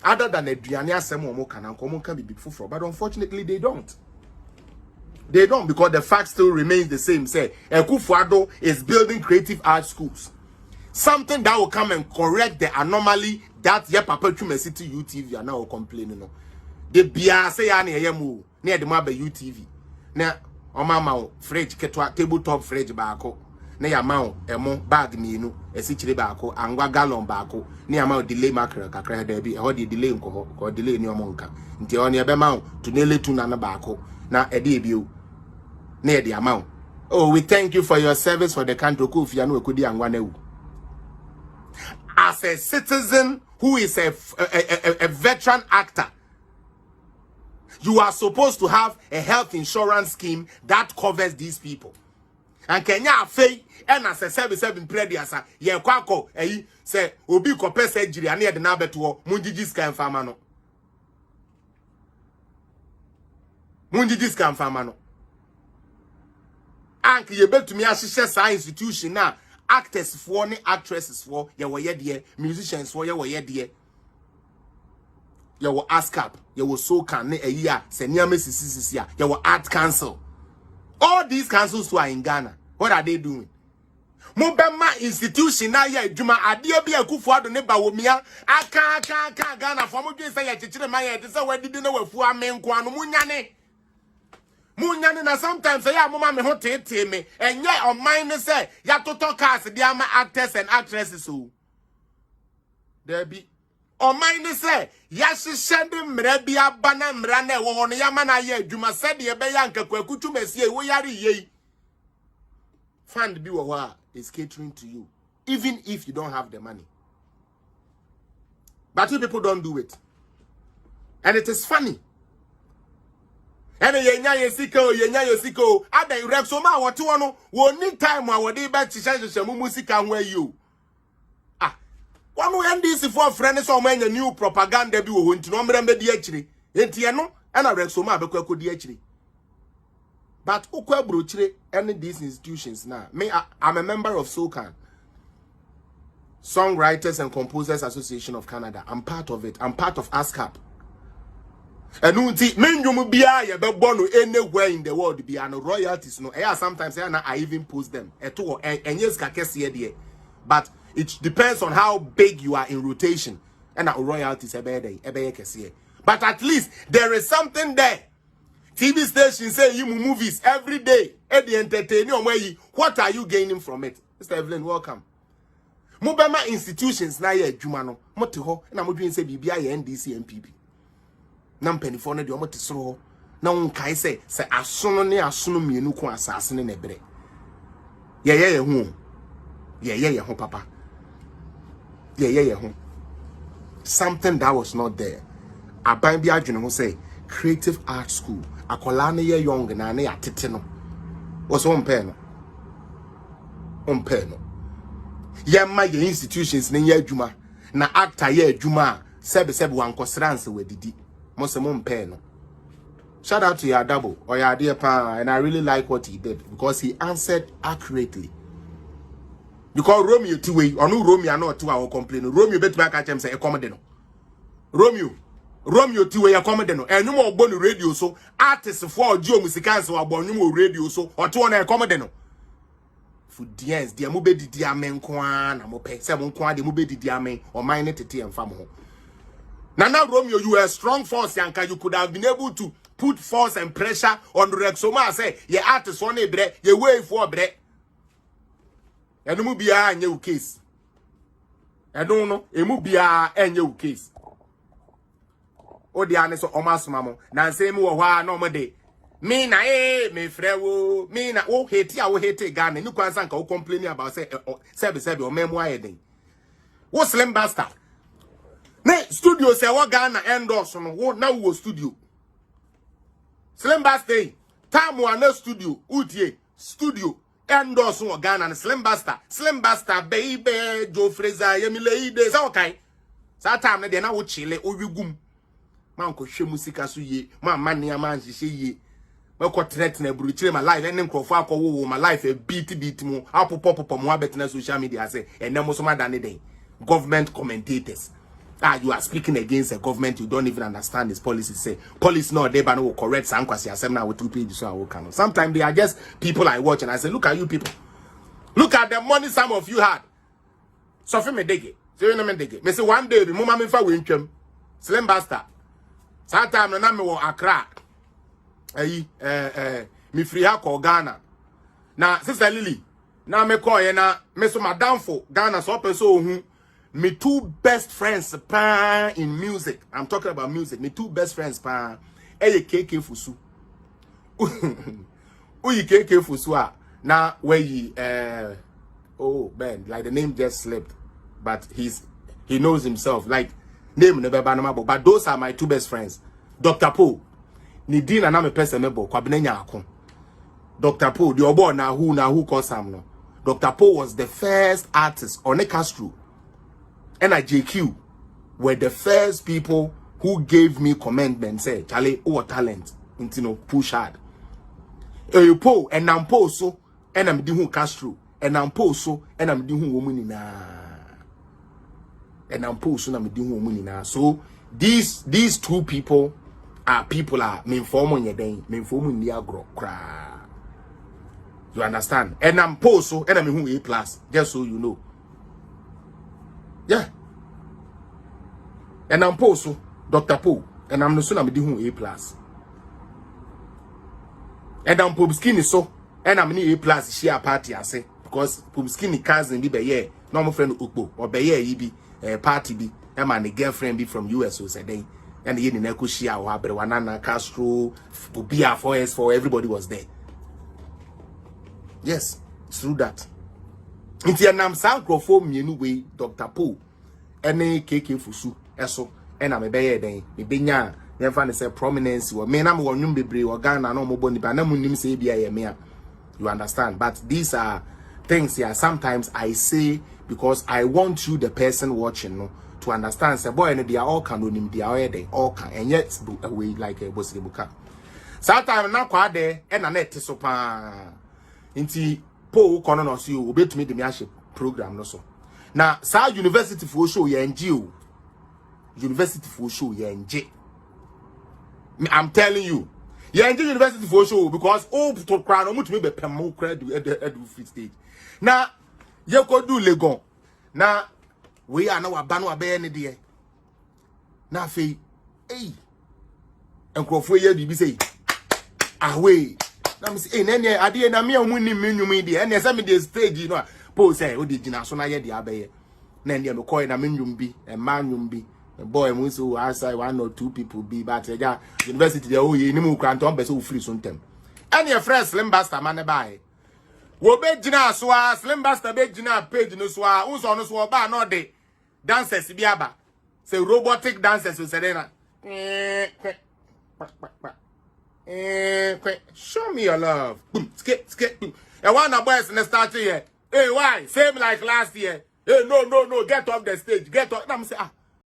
other than aduane asem omo kana nkomo can be big fufro, but unfortunately they don't. They don't, because the fact still remains the same. Say Gyimiefuo is building creative art schools, something that will come and correct the anomaly that your Papa Chume City UTV are now complaining of. The bia say ya ne yemu near the maba UTV na omama fridge ketwa tabletop fridge baako na ya ma emo bag mienu esichire baako angwa gallon baako na ya ma delay mackerel kakra da bi e ho de delay nko ko delay ni omo nka nti on ye be ma to nele tu na baako na e de ebio na e de amount. Oh, we thank you for your service for the country. Kufia no ekodi angwa na wu. As a citizen who is a veteran actor, you are supposed to have a health insurance scheme that covers these people. And Kenya Faye and as a 77 prediasa, ye kwako, say, obi ko pesa jiri ane de na beto munjiji scam farmer no. Munjiji scam farmer no. Anki ye bet to me ashishe sa institution na actors for ne actresses for ye wo ye de, musicians for ye wo ye de. Your ASCAP, your SOCAN, ne a year, Senior Mississippi, your Art Council. All these councils who are in Ghana, what are they doing? Mobema institution na ya Juma adia bi Gyimiefuo do ne ba wo mia aka Ghana for mo dwen say ya chichire man ya say we didi na wafu amenko anu munyane na sometimes say ya mama me ho tete me enye oman ne say ya toto cast dia ma actors and actresses o there be o mind say yashisende mrebi abana mrane wo hono yama na ye adwuma said ye be yanka kwakutu mesie wo yare ye fund bi wo ha is catering to you even if you don't have the money, but you people don't do it, and it is funny. And yenya yesiko ada irexo ma wote wono wo ni time a wo de be chishashe mu musika ho ayi. One NDC for friends or many new propaganda be won't no remember the actually. Entiano and a rexoma bequeco di actually. But Ukwa Bruchre any these institutions now. I'm a member of SOCAN, Songwriters and Composers Association of Canada. I'm part of it. I'm part of ASCAP. And unti men you bia ye be born anywhere in the world be no royalties no. Sometimes I even post them. And yes kakese there. But it depends on how big you are in rotation. And royalties but at least there is something there. TV stations say you movies every day. At the entertainment way, what are you gaining from it? Mr. Evelyn, welcome. Mobema institutions na ye adwuma no. Mote ho na modwen say bibia ye NDC MPP. Na mpanifo no de omote soro ho. Na wonkai say asono ne asono mienu ko asase ne nebre. Ye hu. Ye hu papa. Ye hu. Something that was not there. Aban bi adwene ho say creative art school. Akola na ye young na na yatete no. Was on pen no. On pen no. Ye ma ye institutions na ye adwuma na actor ye adwuma sebe wankosranse wedidi. Mo se mo pen no. Shout out to your double or your dear pa, and I really like what he did because he answered accurately. Because Romeo two way or no Romeo not two hour complain. Romeo bet back at him say a comedy no. Romeo two way a comedy no. And no more born radio so artists for Geo musicans or born no more radio so or two on a comedy no. For diens, dear mube di diamen kwan, I'm open 7 kwan, the mube di diamen or mine it and famo. Now Romeo, you are a strong force, Yanka. You could have been able to put force and pressure on Rexoma. Say, ye artist one bre, ye way for bre. And mu bia anya case. I don't know. E mu bia anya case. O di ane so omas mamo. Na say mu wo hwa no mo de. Me na me frewo. Me na wo hate Ghana. You kwansa nka wo complaining about say sebe o memu ayeden. Wo slim bastard. Ne studio say wo Ghana endorse no wo na wo studio. Slim bastard. Time one studio. Utie studio. Endorse wo Ghana and Slim Basta baby Joe Fraser yemile ide say okay sa time na de na wo chile o wigum man ko hwe musika so ye man mania man hye ye we ko threat na buru chile my life enem krofo akwo my life a beat mu apopopopom wa bet na social media say enem so madane den government commentators You are speaking against a government you don't even understand his policies. Say police no they will correct some kwasi assembly with 2 pages so I will can. Sometimes they are just people I watch and I say, look at you people. Look at the money some of you had. So for me dege. So you know me dege. Me say one day be mama me fa wintwam. Slim bastard. Sometime na me wo Accra. Me free ha ko Ghana. Na sister Lily. Na me call ye na me so madam for Ghana so person who me 2 best friends pa in music. I'm talking about music. Me 2 best friends pa. KK Fusu. Uyi KK Fusu a. Now where he oh man, like the name just slipped. But he knows himself. Like name never banamabo. But those are my 2 best friends. Dr. Poe. Nidina na me person mebo kwa binenya akon. Dr. Poe, the obo na who cause Sam no. Dr. Poe was the first artist on a Castro. And at JQ were the first people who gave me commandment say, Charlie, oh talent, into push hard. Po and I'm po so and I'm doing Castro and I'm po so and I'm doing woman na and I'm po so and I'm doing woman na. So these 2 people are me informing your day, me informing the agro cra. You understand? And I'm po so and I'm who A+, just so you know. Yeah. And I'm po so Dr. Po and I'm no soon I'm doing A+. And I'm Pubskin so and I'm in A+ share party I say because Pubskin cousin be ye normal friend Ukbo or be ye be party be and my girlfriend be from US so say then and the in Echo share or Wanana Castro Bia 4S4 everybody was there. Yes, through that. Inti nam san crofo mienu we Dr. Po ene KK Fusu eso ena me beye den me benya never ne say prominence or me na me wonwum bebre or Ghana no mo boni ba na munim say bia ye me. You understand? But these are things here sometimes I say because I want you the person watching no to understand say boy they are all canonim they are they all can and yet away like a boss buka. Sometimes na kwa there and na net so pa inti po kono no so obetumi de me ahye program no so. Na sa university for show ye NGO. University for show ye NG. I'm telling you. Ye NG university for show because all to crown no mutumi be pem credit edu free stage. Na ye ko do legon. Na we are now abanu abe ne de. Na fe enkrofo ye bibi say away. Na me say nene ade na me omuni menwum de ene say me de stage no po say o de gina so na ye de abeye. Na ene me koy na menwum bi e manwum bi boy mu so outside 1 or 2 people be but ja university there oh ye ni mu kranto on be so free so ntem. Ene friend Slim Bastard man buy. Wo be gina so a Slim Bastard be gina page no so a unso no so ba no de dancers bi aba. Say robotic dancers we say na. Show me your love. Boom, skip, boom. And one of boys in the start here. Hey, why? Same like last year. Hey, no. Get off the stage. Get off. I'm say,